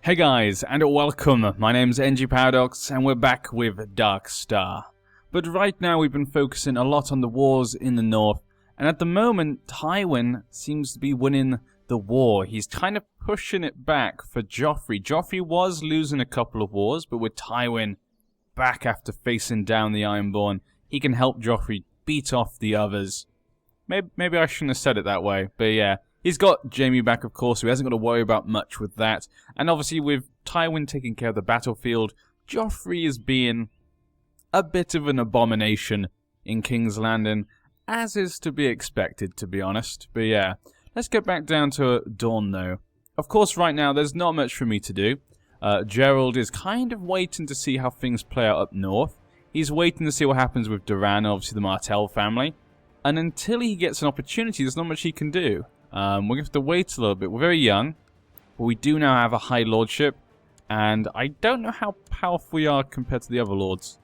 Hey guys, and welcome. My name's NG Paradox, and we're back with Darkstar. But right now we've been focusing a lot on the wars in the north, and at the moment, Tywin seems to be winning the war. He's kind of pushing it back for Joffrey. Joffrey was losing a couple of wars, but with Tywin back after facing down the Ironborn, he can help Joffrey beat off the others. Maybe I shouldn't have said it that way, but yeah. He's got Jaime back, of course, so he hasn't got to worry about much with that. And obviously, with Tywin taking care of the battlefield, Joffrey is being a bit of an abomination in King's Landing, as is to be expected, to be honest. But yeah, let's get back down to Dawn, though. Of course, right now, there's not much for me to do. Gerald is kind of waiting to see how things play out up north. He's waiting to see what happens with Doran, obviously the Martell family. And until he gets an opportunity, there's not much he can do. We're going to have to wait a little bit. We're very young, but we do now have a high lordship, and I don't know how powerful we are compared to the other lords.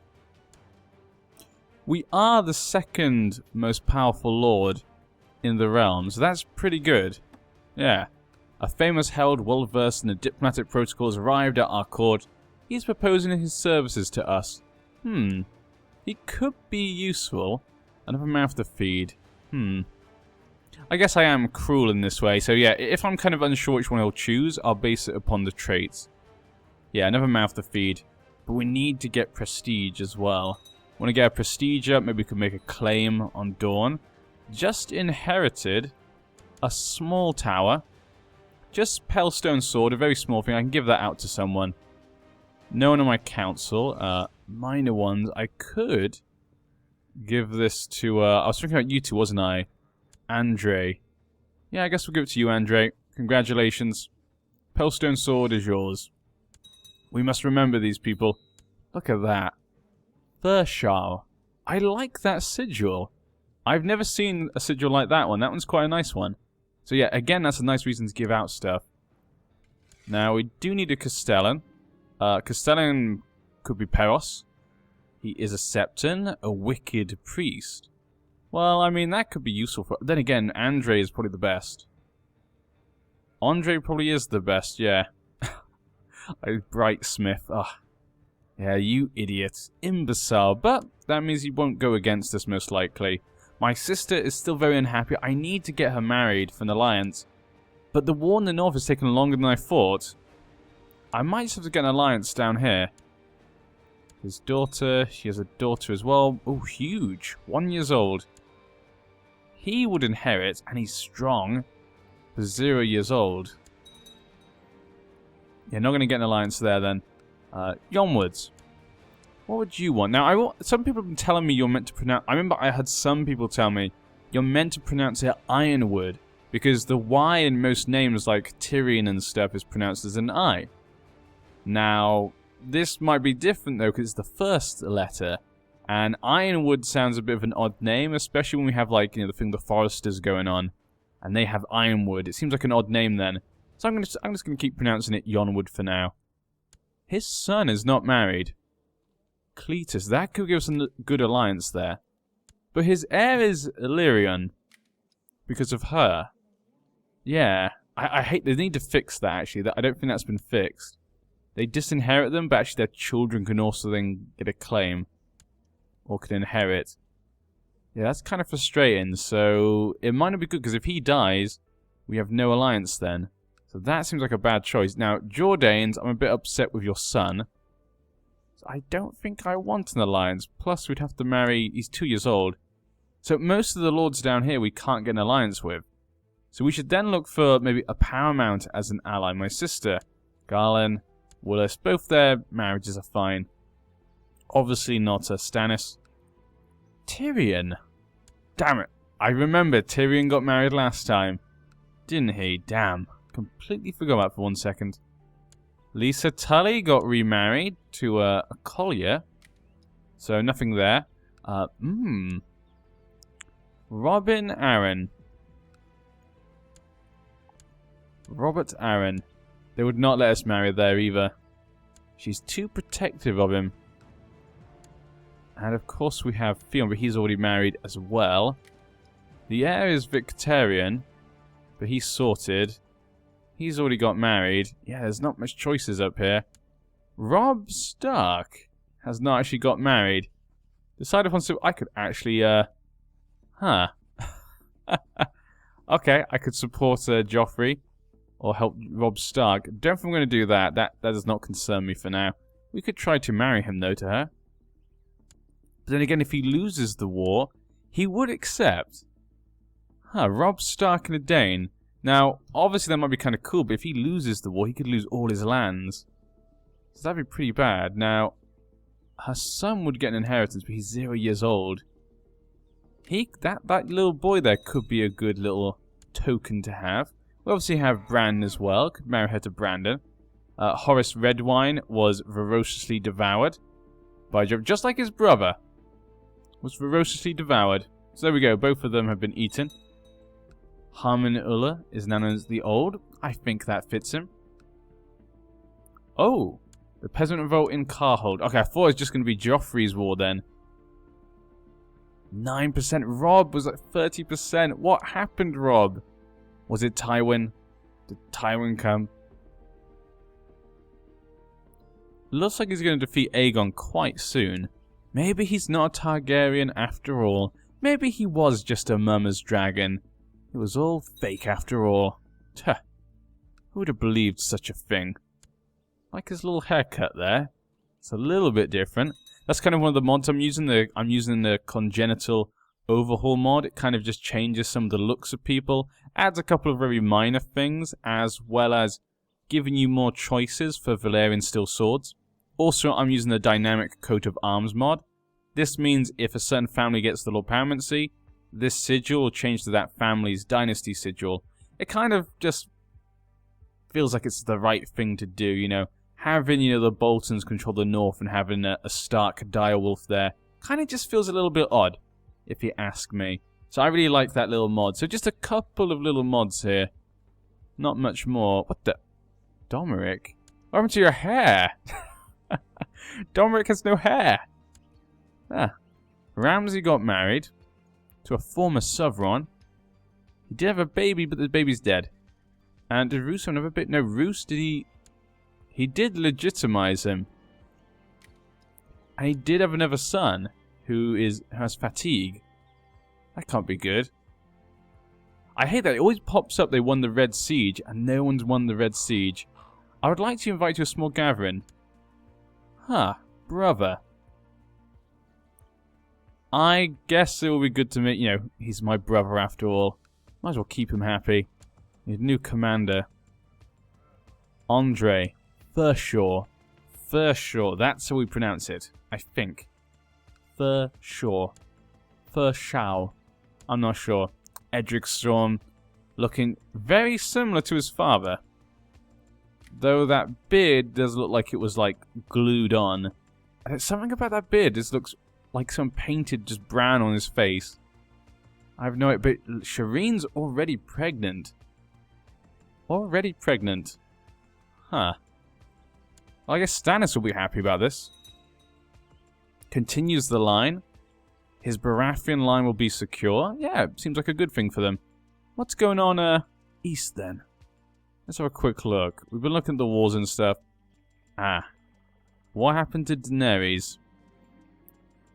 We are the second most powerful lord in the realm, so that's pretty good. Yeah. A famous herald well-versed in the diplomatic protocols arrived at our court. He's proposing his services to us. He could be useful. Another mouth to feed. I guess I am cruel in this way, so yeah, if I'm kind of unsure which one he'll choose, I'll base it upon the traits. Yeah, another mouth to feed. But we need to get prestige as well. Want to get a prestige up, maybe we could make a claim on Dawn. Just inherited a small tower. Just Pelstone Sword, a very small thing. I can give that out to someone. No one on my council. Minor ones. I could give this to, I was thinking about you two, wasn't I? Andre. Yeah, I guess we'll give it to you, Andre. Congratulations. Pelstone Sword is yours. We must remember these people. Look at that. Thurshar. I like that sigil. I've never seen a sigil like that one. That one's quite a nice one. So yeah, again, that's a nice reason to give out stuff. Now, we do need a Castellan. Castellan could be Peros. He is a Septon, a wicked priest. Well, I mean, that could be useful for... Then again, Andre is probably the best. Andre probably is the best, yeah. Bright Smith. Ugh. Yeah, you idiot. Imbecile. But that means he won't go against us, most likely. My sister is still very unhappy. I need to get her married for an alliance. But the war in the north has taken longer than I thought. I might just have to get an alliance down here. His daughter. She has a daughter as well. Oh, huge. 1 year old. He would inherit, and he's strong, for 0 years old. Yeah, not going to get an alliance there, then. Onwards. What would you want? Now, some people have been telling me you're meant to pronounce... I remember I had some people tell me you're meant to pronounce it Ironwood, because the Y in most names, like Tyrion and stuff, is pronounced as an I. Now, this might be different, though, because it's the first letter. And Ironwood sounds a bit of an odd name, especially when we have, like, you know, the thing the Foresters going on. And they have Ironwood. It seems like an odd name then. So I'm just going to keep pronouncing it Yonwood for now. His son is not married. Cletus. That could give us a good alliance there. But his heir is Illyrian. Because of her. Yeah. I hate... They need to fix that, actually. I don't think that's been fixed. They disinherit them, but actually their children can also then get a claim. Or can inherit. Yeah, that's kind of frustrating. So, it might not be good, because if he dies, we have no alliance then. So that seems like a bad choice. Now, Jordanes, I'm a bit upset with your son. So I don't think I want an alliance. Plus, we'd have to marry... He's 2 years old. So most of the lords down here we can't get an alliance with. So we should then look for maybe a Paramount as an ally. My sister, Garland, Willis, both their marriages are fine. Obviously not a Stannis. Tyrion. Damn it. I remember Tyrion got married last time. Didn't he? Damn. Completely forgot that for 1 second. Lisa Tully got remarried to a collier. So nothing there. Robin Arryn. Robert Arryn. They would not let us marry there either. She's too protective of him. And of course we have Theon, but he's already married as well. The heir is Victorian, but he's sorted. He's already got married. Yeah, there's not much choices up here. Robb Stark has not actually got married. Decided upon so I could actually, huh. Okay, I could support Joffrey or help Robb Stark. Don't think I'm going to do that. That does not concern me for now. We could try to marry him, though, to her. But then again, if he loses the war, he would accept. Huh, Robb Stark and a Dane. Now, obviously that might be kind of cool, but if he loses the war, he could lose all his lands. So that'd be pretty bad. Now, her son would get an inheritance, but he's 0 years old. That little boy there could be a good little token to have. We obviously have Bran as well. Could marry her to Brandon. Horace Redwine was ferociously devoured by Job, just like his brother was ferociously devoured. So there we go. Both of them have been eaten. Harmon Ulla is known as the Old. I think that fits him. Oh, the peasant revolt in Carhold. Okay, I thought it was just going to be Joffrey's war then. 9%. Robb was at 30%. What happened, Robb? Was it Tywin? Did Tywin come? Looks like he's going to defeat Aegon quite soon. Maybe he's not a Targaryen after all. Maybe he was just a mummer's dragon. It was all fake after all. Tuh. Who would have believed such a thing? Like his little haircut there. It's a little bit different. That's kind of one of the mods I'm using. I'm using the Congenital Overhaul mod. It kind of just changes some of the looks of people. Adds a couple of very minor things, as well as giving you more choices for Valyrian steel swords. Also, I'm using the Dynamic Coat of Arms mod. This means if a certain family gets the Lord Paramountcy, this sigil will change to that family's dynasty sigil. It kind of just feels like it's the right thing to do, you know. Having, you know, the Boltons control the north and having a Stark direwolf there kind of just feels a little bit odd, if you ask me. So I really like that little mod. So just a couple of little mods here. Not much more. What the? Domeric? What happened to your hair? Domeric has no hair. Ah. Ramsay got married to a former sovereign. He did have a baby, but the baby's dead. And did Roose have another bit? No, Roose, did he... He did legitimize him. And he did have another son who has fatigue. That can't be good. I hate that. It always pops up they won the Red Siege, and no one's won the Red Siege. I would like to invite you to a small gathering. Huh, brother. I guess it will be good to meet, you know, he's my brother after all. Might as well keep him happy. His new commander. Andre. Furshaw. Furshaw. That's how we pronounce it, I think. Furshaw. Furshaw. I'm not sure. Edric Storm. Looking very similar to his father. Though that beard does look like it was, like, glued on. And something about that beard just looks like some painted just brown on his face. I have no idea, but Shireen's already pregnant. Already pregnant. Huh. Well, I guess Stannis will be happy about this. Continues the line. His Baratheon line will be secure. Yeah, seems like a good thing for them. What's going on east then? Let's have a quick look. We've been looking at the wars and stuff. Ah. What happened to Daenerys?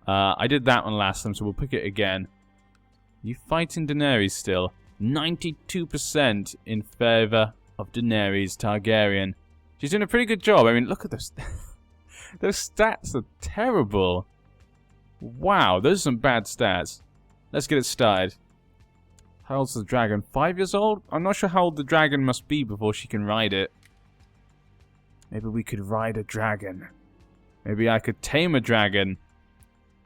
I did that one last time, so we'll pick it again. You fighting Daenerys still? 92% in favour of Daenerys Targaryen. She's doing a pretty good job. I mean, look at those. Those stats are terrible. Wow, those are some bad stats. Let's get it started. How old's the dragon? 5 years old? I'm not sure how old the dragon must be before she can ride it. Maybe we could ride a dragon. Maybe I could tame a dragon.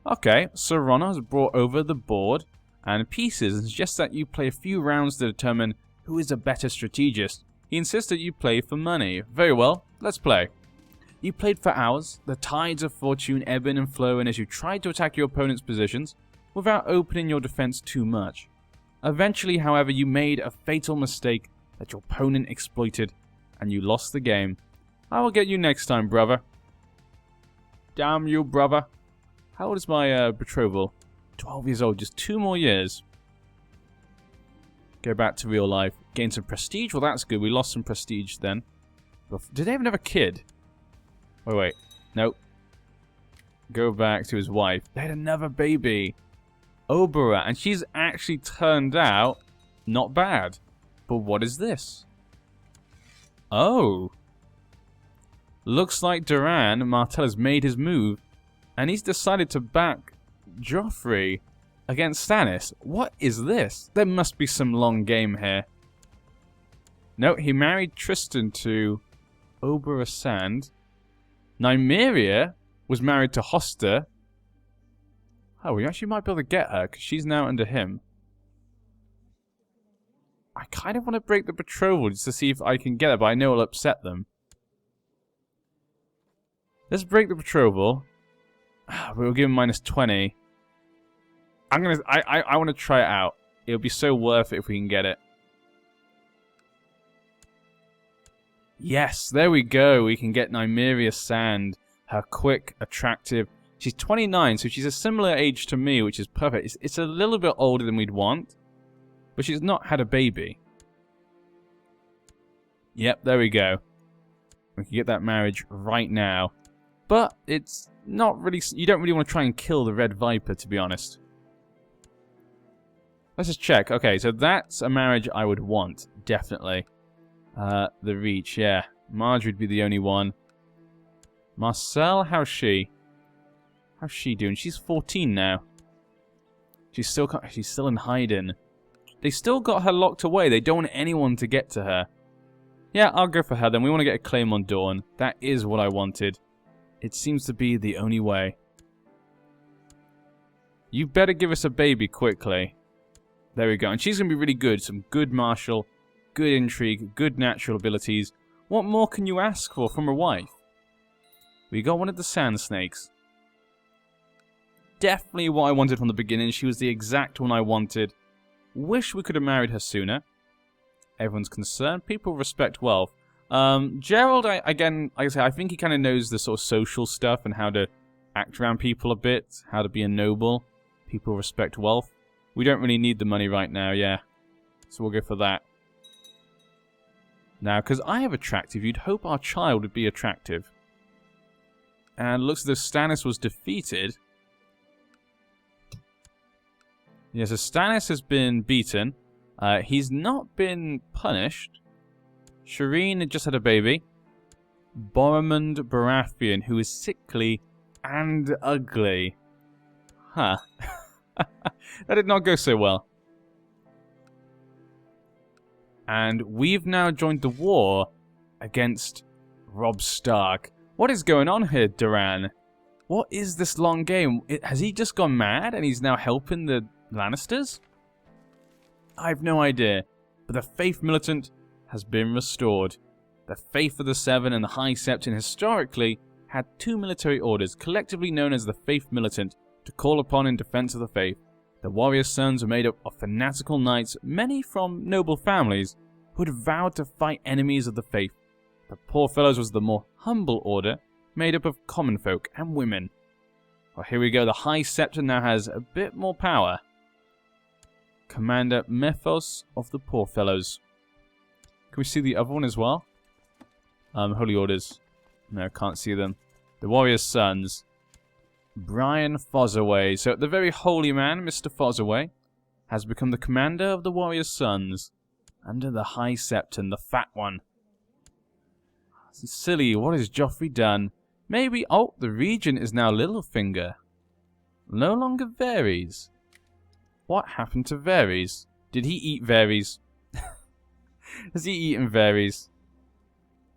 Okay, Sir Ronald has brought over the board and pieces and suggests that you play a few rounds to determine who is a better strategist. He insists that you play for money. Very well, let's play. You played for hours, the tides of fortune ebbing and flowing as you tried to attack your opponent's positions without opening your defense too much. Eventually, however, you made a fatal mistake that your opponent exploited and you lost the game. I will get you next time, brother. Damn you, brother. How old is my betrothal? 12 years old, just 2 more years. Go back to real life. Gain some prestige. Well, that's good. We lost some prestige then. Did they even have a kid? Wait. Nope. Go back to his wife. They had another baby. Obera. And she's actually turned out not bad. But what is this? Oh. Looks like Duran Martell has made his move. And he's decided to back Joffrey against Stannis. What is this? There must be some long game here. No, he married Tristan to Obera Sand. Nymeria was married to Hoster. Oh, we actually might be able to get her, because she's now under him. I kind of want to break the betrothal just to see if I can get her, but I know it'll upset them. Let's break the betrothal. We'll give him -20. I want to try it out. It'll be so worth it if we can get it. Yes, there we go. We can get Nymeria Sand. Her quick, attractive. She's 29, so she's a similar age to me, which is perfect. It's a little bit older than we'd want, but she's not had a baby. Yep, there we go. We can get that marriage right now. But it's not really... You don't really want to try and kill the Red Viper, to be honest. Let's just check. Okay, so that's a marriage I would want, definitely. The Reach, yeah. Marjorie would be the only one. Marcel, how's she? How's she doing? She's 14 now. She's still in hiding. They still got her locked away. They don't want anyone to get to her. Yeah, I'll go for her then. We want to get a claim on Dawn. That is what I wanted. It seems to be the only way. You better give us a baby quickly. There we go. And she's going to be really good. Some good martial, good intrigue, good natural abilities. What more can you ask for from a wife? We got one of the Sand Snakes. Definitely what I wanted from the beginning. She was the exact one I wanted. Wish we could have married her sooner. Everyone's concerned. People respect wealth. Gerald, again, like I say, I think he kind of knows the sort of social stuff and how to act around people a bit. How to be a noble. People respect wealth. We don't really need the money right now, yeah. So we'll go for that. Now, because I have attractive, you'd hope our child would be attractive. And looks as though Stannis was defeated. Yeah, so Stannis has been beaten. He's not been punished. Shireen had just had a baby. Boromund Baratheon, who is sickly and ugly. Huh. That did not go so well. And we've now joined the war against Robb Stark. What is going on here, Duran? What is this long game? Has he just gone mad and he's now helping the Lannisters? I have no idea. But the Faith Militant has been restored. The Faith of the Seven and the High Septon historically had two military orders, collectively known as the Faith Militant, to call upon in defense of the faith. The warriors' sons were made up of fanatical knights, many from noble families, who had vowed to fight enemies of the faith. The Poor Fellows was the more humble order, made up of common folk and women. Well, here we go. The High Septon now has a bit more power. Commander Methos of the Poor Fellows. Can we see the other one as well? Holy Orders. No, can't see them. The Warriors' Sons. Brian Fossaway. So the very holy man, Mr. Fossaway, has become the commander of the Warriors' Sons. Under the High Septon, the fat one. Silly, what has Joffrey done? Maybe... Oh, the regent is now Littlefinger. No longer Varys. What happened to Varys? Did he eat Varys? Has he eaten Varys?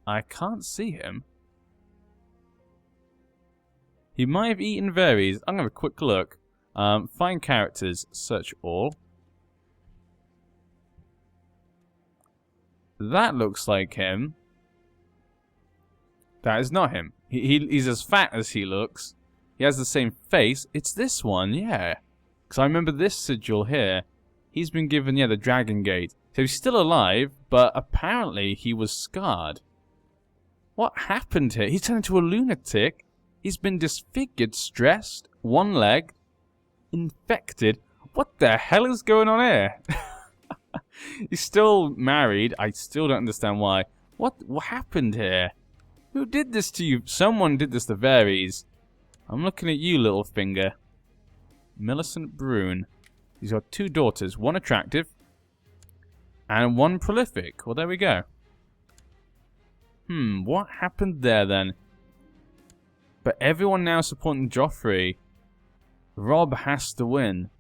I can't see him. He might have eaten Varys. I'm going to have a quick look. Find characters. Search all. That looks like him. That is not him. He's as fat as he looks. He has the same face. It's this one, yeah. Because I remember this sigil here. He's been given, yeah, the Dragon Gate. So he's still alive, but apparently he was scarred. What happened here? He's turned into a lunatic. He's been disfigured, stressed, one-legged, infected. What the hell is going on here? He's still married. I still don't understand why. What happened here? Who did this to you? Someone did this to Varys. I'm looking at you, little finger. Millicent Brune. He's got 2 daughters. One attractive. And one prolific. Well, there we go. What happened there then? But everyone now supporting Joffrey. Robb has to win.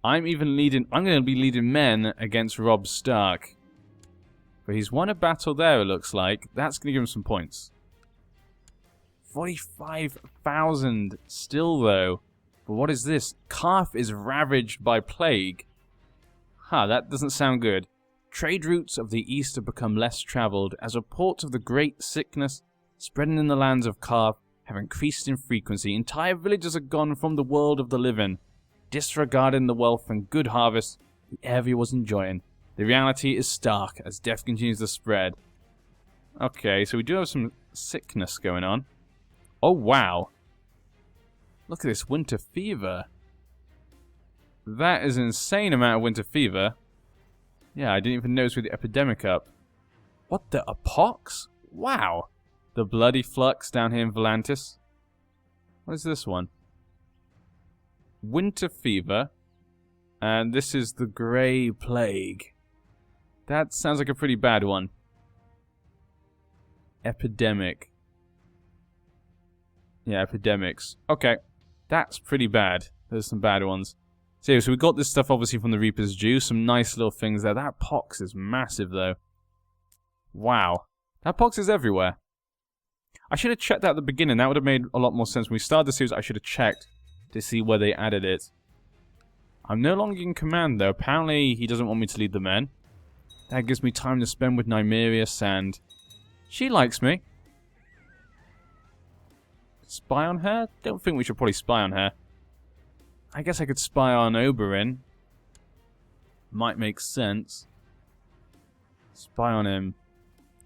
I'm going to be leading men against Robb Stark. But he's won a battle there, it looks like. That's going to give him some points. 45,000 still, though. But what is this? Karth is ravaged by plague. That doesn't sound good. Trade routes of the east have become less travelled as reports of the great sickness spreading in the lands of Karth have increased in frequency. Entire villages are gone from the world of the living, disregarding the wealth and good harvest the area was enjoying. The reality is stark as death continues to spread. Okay, so we do have some sickness going on. Oh, wow. Look at this winter fever. That is an insane amount of winter fever. Yeah, I didn't even notice with the epidemic up. What the? A pox? Wow. The bloody flux down here in Volantis. What is this one? Winter fever. And this is the Grey Plague. That sounds like a pretty bad one. Epidemic. Yeah, epidemics. Okay. That's pretty bad. There's some bad ones. So we got this stuff obviously from the Reaper's Dew. Some nice little things there. That pox is massive though. Wow. That pox is everywhere. I should have checked that at the beginning. That would have made a lot more sense. When we started the series, I should have checked to see where they added it. I'm no longer in command though. Apparently he doesn't want me to lead the men. That gives me time to spend with Nymeria, and she likes me. Spy on her? Don't think we should probably spy on her. I guess I could spy on Oberyn. Might make sense. Spy on him.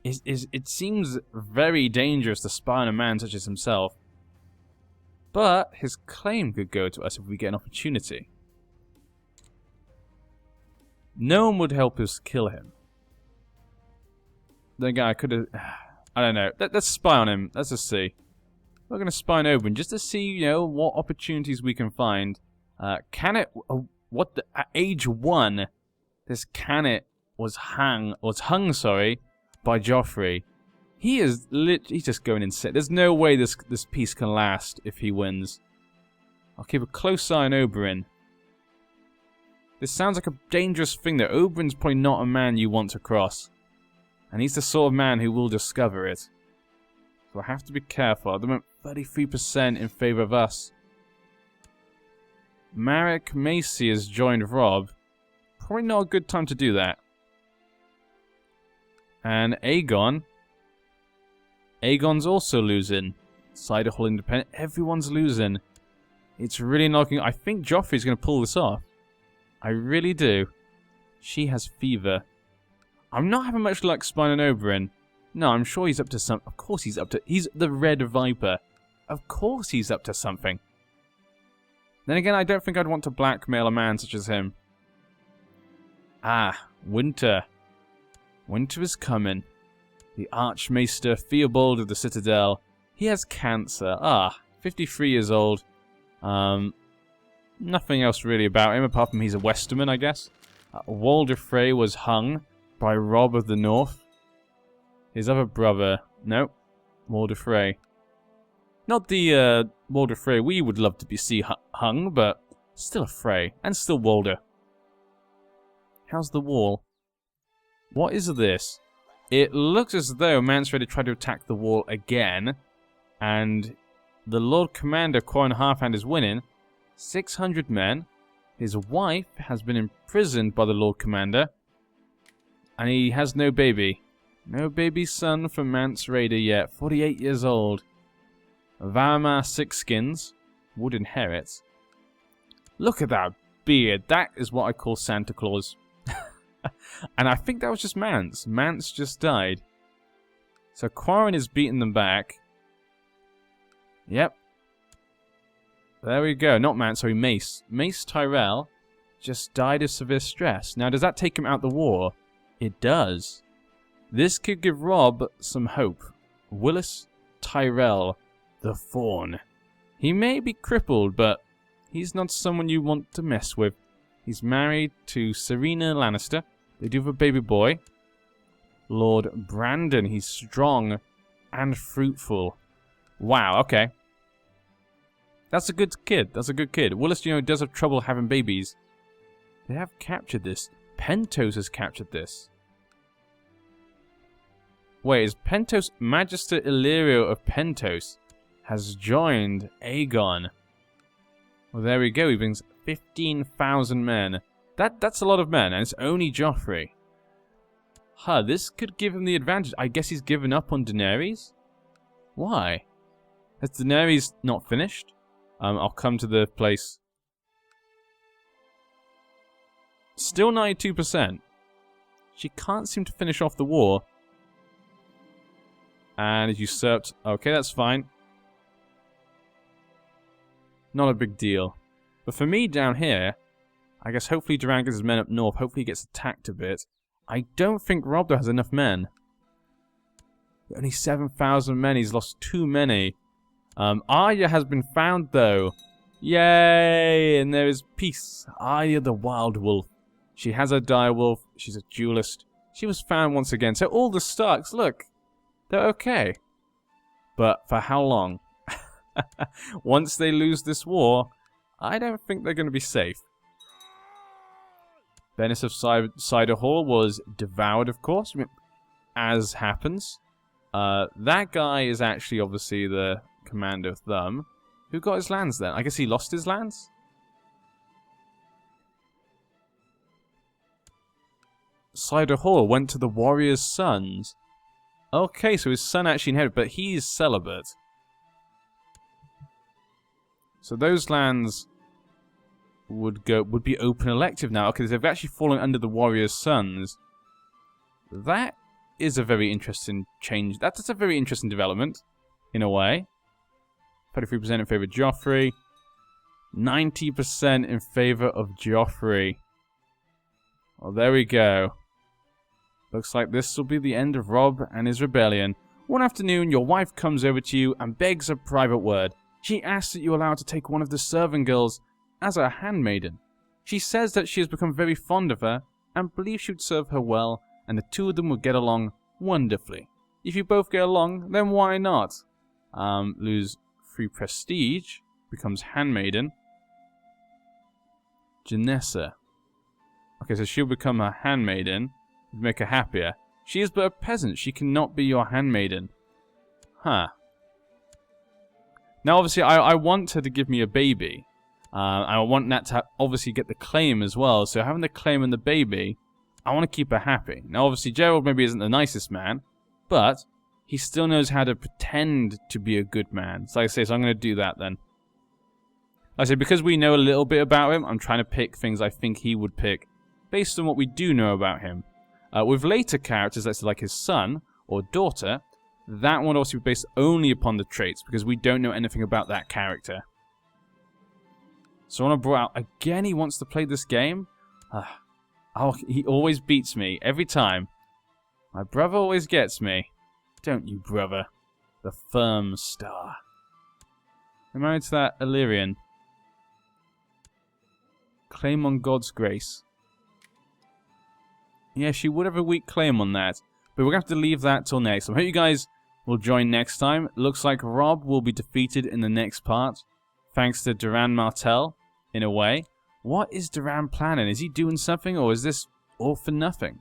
It seems very dangerous to spy on a man such as himself. But his claim could go to us if we get an opportunity. No one would help us kill him. Then again, I could have... I don't know. Let's spy on him. Let's just see. We're going to spy on Oberyn just to see, you know, what opportunities we can find. What the... At age 1, this Canet was hung, by Joffrey. He's just going insane. There's no way this peace can last if he wins. I'll keep a close eye on Oberyn. This sounds like a dangerous thing though. Oberyn's probably not a man you want to cross. And he's the sort of man who will discover it. So I have to be careful. At the moment, 33% in favour of us. Marek Macy has joined Robb. Probably not a good time to do that. And Aegon. Aegon's also losing. Ciderhall Independent. Everyone's losing. It's really knocking. I think Joffrey's going to pull this off. I really do. She has fever. I'm not having much luck spying on Oberyn. No, I'm sure he's up to something. Of course he's up to... He's the Red Viper. Of course he's up to something. Then again, I don't think I'd want to blackmail a man such as him. Ah, winter. Winter is coming. The Archmaester Theobald of the Citadel. He has cancer. 53 years old. Nothing else really about him, apart from he's a Westerman, I guess. Walder Frey was hung by Robb of the North. His other brother... No. Walder Frey. Not the Walder Frey we would love to see hung, but still a Frey. And still Walder. How's the wall? What is this? It looks as though Mance Rayder tried to attack the wall again. And the Lord Commander, Quarren Halfhand, is winning. 600 men. His wife has been imprisoned by the Lord Commander. And he has no baby. No baby son for Mance Rayder yet. 48 years old. Varamar Sixskins would inherit. Look at that beard. That is what I call Santa Claus. And I think that was just Mance. Mance just died. So Quarren is beating them back. Yep. There we go. Not Mance, sorry, Mace. Mace Tyrell. just died of severe stress. Now, does that take him out the war? It does. This could give Rob some hope. Willis Tyrell, the Fawn. He may be crippled, but he's not someone you want to mess with. He's married to Serena Lannister. They do have a baby boy. Lord Brandon, he's strong and fruitful. Wow, okay. That's a good kid. That's a good kid. Willis, does have trouble having babies. They have captured this. Pentos has captured this. Wait, is Pentos... Magister Illyrio of Pentos has joined Aegon. Well, there we go. He brings 15,000 men. That's a lot of men, and it's only Joffrey. Huh, this could give him the advantage. I guess he's given up on Daenerys? Why? Has Daenerys not finished? I'll come to the place. Still 92%. She can't seem to finish off the war. And usurped. Okay, that's fine. Not a big deal. But for me down here, I guess hopefully Durran gets his men up north. Hopefully he gets attacked a bit. I don't think Rob has enough men. Only 7,000 men. He's lost too many. Arya has been found, though. Yay! And there is peace. Arya the Wild Wolf. She has a direwolf. She's a duelist. She was found once again. So all the Starks, look, they're okay. But for how long? Once they lose this war, I don't think they're going to be safe. Venice of Cider Hall was devoured, of course, as happens. That guy is actually obviously the Commander of Thumb. Who got his lands then? I guess he lost his lands? Cider Hall went to the warrior's sons. Okay, so his son actually inherited, but he's celibate. So those lands would be open elective now. Okay, they've actually fallen under the warrior's sons. That is a very interesting change. That's a very interesting development, in a way. 33% in favor of Joffrey. 90% in favor of Joffrey. Well, there we go. Looks like this will be the end of Rob and his rebellion. One afternoon, your wife comes over to you and begs a private word. She asks that you allow her to take one of the servant girls as her handmaiden. She says that she has become very fond of her and believes she would serve her well, and the two of them would get along wonderfully. If you both get along, then why not? Lose 3 prestige, becomes handmaiden. Janessa. Okay, so she'll become her handmaiden, make her happier. She is but a peasant, she cannot be your handmaiden. Huh. Now obviously I want her to give me a baby. I want that to obviously get the claim as well, so having the claim and the baby, I want to keep her happy. Now obviously Gerald maybe isn't the nicest man, but he still knows how to pretend to be a good man. So like I say, so I'm going to do that then. Like I say, because we know a little bit about him, I'm trying to pick things I think he would pick based on what we do know about him. With later characters, let's say like his son or daughter, that one also be based only upon the traits, because we don't know anything about that character. So I want to bring out, again he wants to play this game. Oh, he always beats me, every time. My brother always gets me. Don't you, brother? The firm star. I'm married to that Illyrian. Claim on God's grace. Yeah, she would have a weak claim on that. But we're going to have to leave that till next time. I hope you guys will join next time. It looks like Rob will be defeated in the next part. Thanks to Durran Martell, in a way. What is Durran planning? Is he doing something, or is this all for nothing?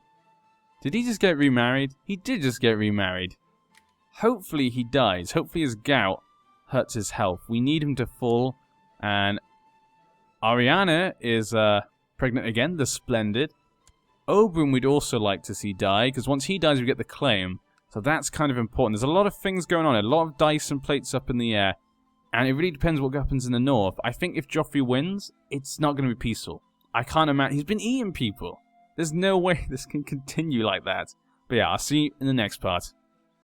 Did he just get remarried? He did just get remarried. Hopefully he dies. Hopefully his gout hurts his health. We need him to fall. And Ariana is pregnant again, the Splendid. Oberyn we'd also like to see die, because once he dies we get the claim. So that's kind of important. There's a lot of things going on, a lot of dice and plates up in the air. And it really depends what happens in the north. I think if Joffrey wins, it's not going to be peaceful. I can't imagine. He's been eating people. There's no way this can continue like that. But yeah, I'll see you in the next part.